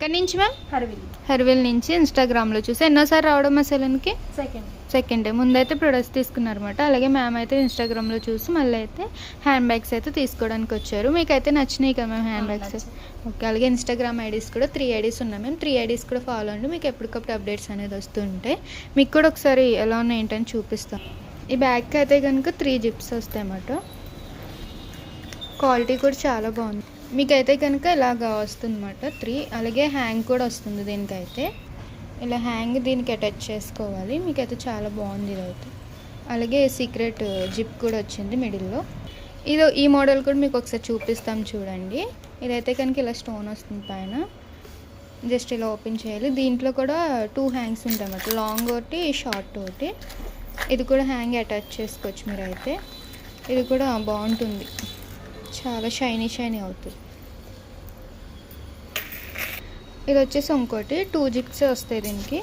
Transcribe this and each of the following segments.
ఎక్కడి నుంచి మ్యామ్? హర్విల్ నుంచి ఇన్స్టాగ్రామ్లో చూసి ఎన్నోసారి రావడం మా సెలూన్కి? Second day. ముందైతే ప్రొడక్ట్స్ తీసుకున్నారనమాట. అలాగే మ్యామ్ అయితే ఇన్స్టాగ్రామ్లో చూసి మళ్ళీ అయితే హ్యాండ్ బ్యాగ్స్ అయితే తీసుకోవడానికి వచ్చారు. మీకైతే నచ్చినాయి కదా మ్యామ్ హ్యాండ్ బ్యాగ్స్? ఓకే. అలాగే ఇన్స్టాగ్రామ్ ఐడీస్ కూడా 3 ఐడీస్ ఉన్నాయి మ్యామ్. 3 ఐడీస్ కూడా ఫాలో అండి, మీకు ఎప్పటికప్పుడు అప్డేట్స్ అనేది వస్తుంటాయి. మీకు కూడా ఒకసారి ఎలా ఉన్నాయి ఏంటని చూపిస్తాం. ఈ బ్యాగ్కి అయితే కనుక 3 జిప్స్ వస్తాయి అన్నమాట. క్వాలిటీ కూడా చాలా బాగుంది. మీకైతే కనుక ఇలాగా వస్తుందన్నమాట 3. అలాగే హ్యాంగ్ కూడా వస్తుంది దీనికైతే. ఇలా హ్యాంగ్ దీనికి అటాచ్ చేసుకోవాలి. మీకైతే చాలా బాగుంది ఇదైతే. అలాగే సీక్రెట్ జిప్ కూడా వచ్చింది మిడిల్లో. ఈ మోడల్ కూడా మీకు ఒకసారి చూపిస్తాం చూడండి. ఇదైతే కనుక ఇలా స్టోన్ వస్తుంది పైన. జస్ట్ ఇలా ఓపెన్ చేయాలి. దీంట్లో కూడా 2 హ్యాంగ్స్ ఉంటాయి అన్నమాట, లాంగ్ ఒకటి షార్ట్ ఒకటి. ఇది కూడా హ్యాంగ్ అటాచ్ చేసుకోవచ్చు మీరైతే. ఇది కూడా బాగుంటుంది, చాలా షైనీ అవుతుంది. ఇది వచ్చేసి ఇంకోటి 2 జిప్స్ వస్తాయి దీనికి.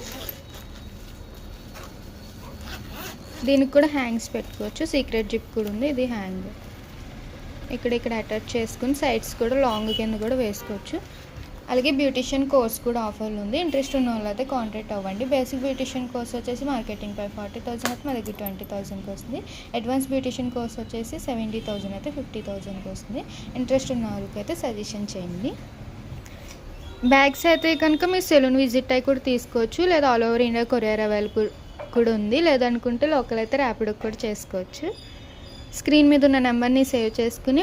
దీనికి కూడా హ్యాంగ్స్ పెట్టుకోవచ్చు. సీక్రెట్ జిప్ కూడా ఉంది. ఇది హ్యాంగ్ ఇక్కడ అటాచ్ చేసుకుని సైడ్స్ కూడా లాంగ్ కింద కూడా వేసుకోవచ్చు. అలాగే బ్యూటిషియన్ కోర్స్ కూడా ఆఫర్లు ఉంది. ఇంట్రెస్ట్ ఉన్న వాళ్ళు అయితే కాంటాక్ట్ అవ్వండి. బేసిక్ బ్యూటిషియన్ కోర్స్ వచ్చేసి మార్కెటింగ్ పై 40,000 అయితే మా దగ్గర 20,000కి వస్తుంది. అడ్వాన్స్ బ్యూటిషియన్ కోర్స్ వచ్చేసి 70,000 అయితే 50,000కి వస్తుంది. ఇంట్రెస్ట్ ఉన్న వాళ్ళకి అయితే సజెషన్ చేయండి. బ్యాగ్స్ అయితే కనుక మీరు సెలూన్ విజిట్ అయి కూడా తీసుకోవచ్చు, లేదా all over India courier available కూడా ఉంది. లేదనుకుంటే లోకల్ అయితే ర్యాపిడో కూడా చేసుకోవచ్చు. స్క్రీన్ మీద ఉన్న నెంబర్ని సేవ్ చేసుకుని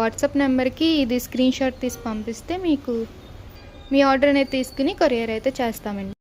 వాట్సాప్ నెంబర్కి ఇది స్క్రీన్ షాట్ తీసి పంపిస్తే మీకు మీ ఆర్డర్ అనేది తీసుకుని కొరియర్ అయితే చేస్తామండి.